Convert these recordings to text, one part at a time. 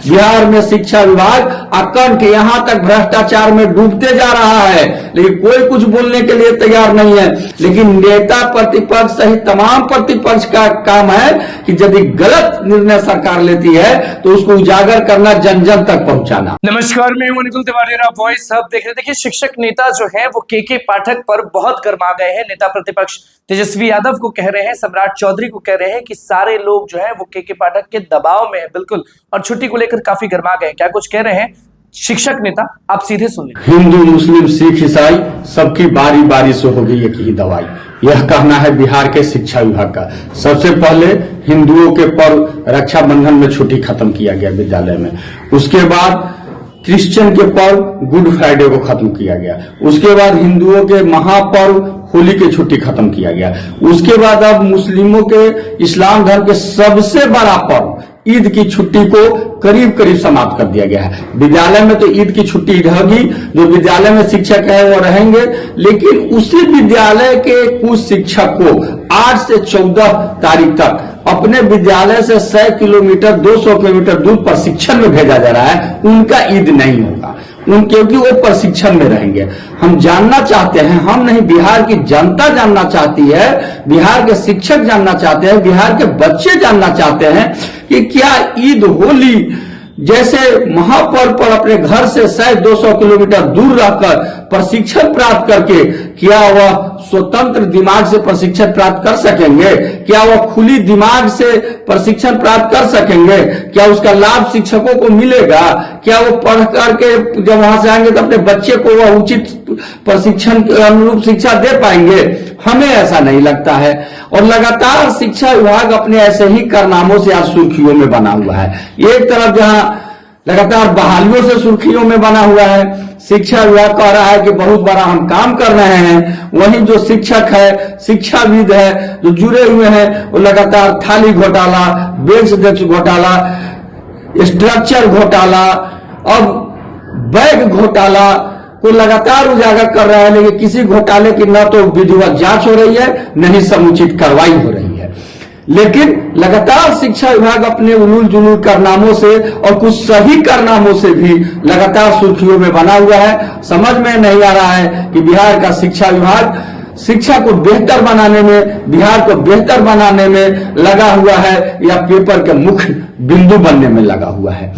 बिहार में शिक्षा विभाग अकंठ यहाँ तक भ्रष्टाचार में डूबते जा रहा है, लेकिन कोई कुछ बोलने के लिए तैयार नहीं है। लेकिन नेता प्रतिपक्ष सहित तमाम प्रतिपक्ष का काम है कि यदि गलत निर्णय सरकार लेती है तो उसको उजागर करना, जन जन तक पहुंचाना। नमस्कार, मैं हूं निकुल तिवारी, वॉइस अब देख रहे। देखिए, शिक्षक नेता जो है वो के पाठक पर बहुत गर्मा गए हैं। नेता प्रतिपक्ष तेजस्वी यादव को कह रहे हैं, सम्राट चौधरी को कह रहे हैं कि सारे लोग जो है वो के पाठक के दबाव में है बिल्कुल, और छुट्टी को लेकर काफी गर्मा गए। क्या कुछ कह रहे हैं शिक्षक नेता, आप सीधे सुन लें। हिंदू, मुस्लिम, सिख, ईसाई सबकी बारी बारी से होगी एक ही दवाई, यह कहना है बिहार के शिक्षा विभाग का। सबसे पहले हिंदुओं के पर्व रक्षाबंधन में छुट्टी खत्म किया गया विद्यालय में। उसके बाद क्रिश्चियन के पर्व गुड फ्राइडे को खत्म किया गया। उसके बाद हिंदुओं के महापर्व होली की छुट्टी खत्म किया गया। उसके बाद अब मुस्लिमों के, इस्लाम धर्म के सबसे बड़ा पर्व ईद की छुट्टी को करीब करीब समाप्त कर दिया गया है। विद्यालय में तो ईद की छुट्टी रहेगी, जो विद्यालय में शिक्षक है वो रहेंगे, लेकिन उसी विद्यालय के कुछ शिक्षक को 8 से 14 तारीख तक अपने विद्यालय से 100 किलोमीटर 200 किलोमीटर दूर प्रशिक्षण में भेजा जा रहा है। उनका ईद नहीं होगा क्योंकि वो प्रशिक्षण में रहेंगे। हम जानना चाहते हैं, हम नहीं, बिहार की जनता जानना चाहती है, बिहार के शिक्षक जानना चाहते हैं, बिहार के बच्चे जानना चाहते हैं कि क्या ईद, होली जैसे महापर्व पर अपने घर से 100-200 किलोमीटर दूर रहकर प्रशिक्षण प्राप्त करके क्या वह स्वतंत्र दिमाग से प्रशिक्षण प्राप्त कर सकेंगे? क्या वह खुली दिमाग से प्रशिक्षण प्राप्त कर सकेंगे? क्या उसका लाभ शिक्षकों को मिलेगा? क्या वो पढ़ करके जब वहां से आएंगे तो अपने बच्चे को वह उचित प्रशिक्षण के अनुरूप शिक्षा दे पाएंगे? हमें ऐसा नहीं लगता है। और लगातार शिक्षा विभाग अपने ऐसे ही कारनामों से आज सुर्खियों में बना हुआ है। एक तरफ जहां लगातार बहालियों से सुर्खियों में बना हुआ है, शिक्षा विभाग कह रहा है कि बहुत बड़ा हम काम कर रहे हैं, वहीं जो शिक्षक है, शिक्षाविद है, जो जुड़े हुए हैं, वो लगातार थाली घोटाला, बेंच डेस्क घोटाला, स्ट्रक्चर घोटाला, अब बैग घोटाला को लगातार उजागर कर रहा है। लेकिन किसी घोटाले की न तो विधिवत जांच हो रही है, न ही समुचित कार्रवाई हो रही है। लेकिन लगातार शिक्षा विभाग अपने उलूल जुलूल कारनामों से और कुछ सही कारनामों से भी लगातार सुर्खियों में बना हुआ है। समझ में नहीं आ रहा है कि बिहार का शिक्षा विभाग शिक्षा को बेहतर बनाने में, बिहार को बेहतर बनाने में लगा हुआ है या पेपर के मुख्य बिंदु बनने में लगा हुआ है।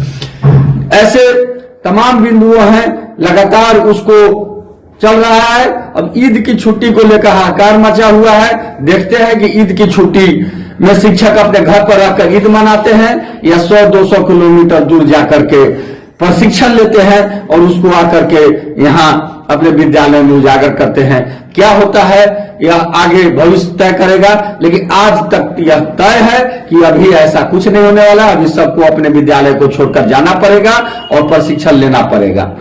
ऐसे तमाम बिंदुओं हैं, लगातार उसको चल रहा है। अब ईद की छुट्टी को लेकर हाहाकार मचा हुआ है। देखते हैं कि ईद की छुट्टी में शिक्षक अपने घर पर रहकर ईद मनाते हैं या 100-200 किलोमीटर दूर जाकर के प्रशिक्षण लेते हैं और उसको आकर के यहाँ अपने विद्यालय में उजागर करते हैं। क्या होता है यह आगे भविष्य तय करेगा, लेकिन आज तक यह तय है कि अभी ऐसा कुछ नहीं होने वाला। अभी सबको अपने विद्यालय को छोड़कर जाना पड़ेगा और प्रशिक्षण लेना पड़ेगा।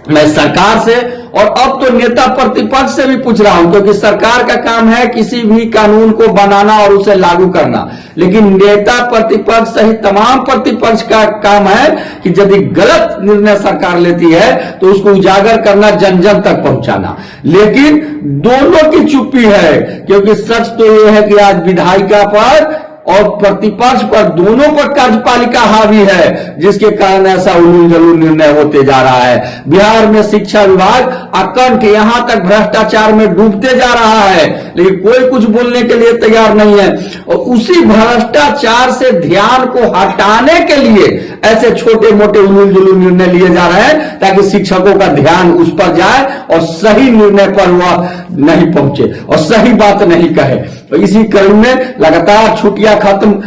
मैं सरकार से और अब तो नेता प्रतिपक्ष से भी पूछ रहा हूं, क्योंकि सरकार का काम है किसी भी कानून को बनाना और उसे लागू करना, लेकिन नेता प्रतिपक्ष सहित तमाम प्रतिपक्ष का काम है कि यदि गलत निर्णय सरकार लेती है तो उसको उजागर करना, जन जन तक पहुंचाना। लेकिन दोनों की चुप्पी है, क्योंकि सच तो यह है कि आज विधायिका पर और प्रतिपक्ष पर, दोनों पर कार्यपालिका हावी है, जिसके कारण ऐसा उलूल जलूल निर्णय होते जा रहा है। बिहार में शिक्षा विभाग अकंठ यहां तक भ्रष्टाचार में डूबते जा रहा है, लेकिन कोई कुछ बोलने के लिए तैयार नहीं है। और उसी भ्रष्टाचार से ध्यान को हटाने के लिए ऐसे छोटे मोटे उलूल जुलूल निर्णय लिए जा रहे हैं, ताकि शिक्षकों का ध्यान उस पर जाए और सही निर्णय पर वह नहीं पहुंचे और सही बात नहीं कहे। तो इसी क्रम में लगातार छुट्टियां खत्म,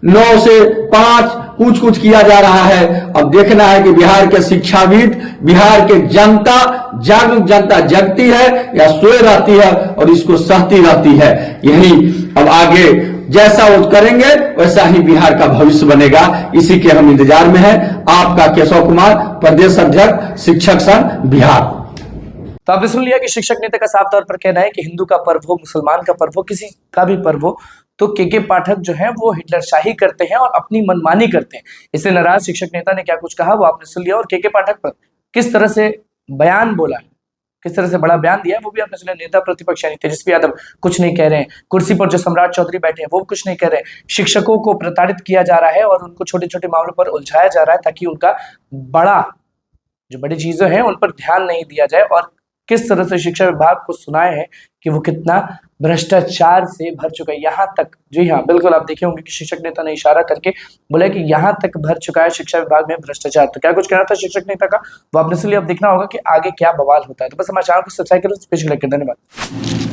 9 से 5 कुछ किया जा रहा है। अब देखना है कि बिहार के शिक्षाविद, बिहार के जनता, जागरूक जनता जगती है या सोए रहती है और इसको सहती रहती है। यही अब आगे जैसा वो करेंगे वैसा ही बिहार का भविष्य बनेगा। इसी के हम इंतजार में हैं। आपका केशव कुमार, प्रदेश अध्यक्ष शिक्षक संघ बिहार। तो आपने सुन लिया कि शिक्षक नेता का साफ तौर पर कहना है कि हिंदू का पर्व हो, मुसलमान का पर्व हो, किसी का भी पर्व हो, तो के पाठक जो है वो हिटलरशाही करते हैं और अपनी मनमानी करते हैं। इससे नाराज शिक्षक नेता ने क्या कुछ कहा वो आपने सुन लिया, और के पाठक पर किस तरह से बयान बोला है किस तरह से बड़ा बयान दिया है वो भी आपने सुना। नेता प्रतिपक्ष यानी तेजस्वी यादव कुछ नहीं कह रहे हैं। कुर्सी पर जो सम्राट चौधरी बैठे हैं वो कुछ नहीं कह रहे हैं। शिक्षकों को प्रताड़ित किया जा रहा है और उनको छोटे छोटे मामलों पर उलझाया जा रहा है ताकि उनका जो बड़ी चीजें हैं उन पर ध्यान नहीं दिया जाए। और किस तरह से शिक्षा विभाग को सुनाए हैं कि वो कितना भ्रष्टाचार से भर चुका है। यहाँ तक, जी हाँ बिल्कुल, आप देखे होंगे कि शिक्षक नेता ने इशारा करके बोला कि यहाँ तक भर चुका है शिक्षा विभाग में भ्रष्टाचार। तो क्या कुछ कहना था शिक्षक नेता का वो आपने इसलिए अब देखना होगा कि आगे क्या बवाल होता है। तो बस हमारे चैनल को सब्सक्राइब करो। धन्यवाद।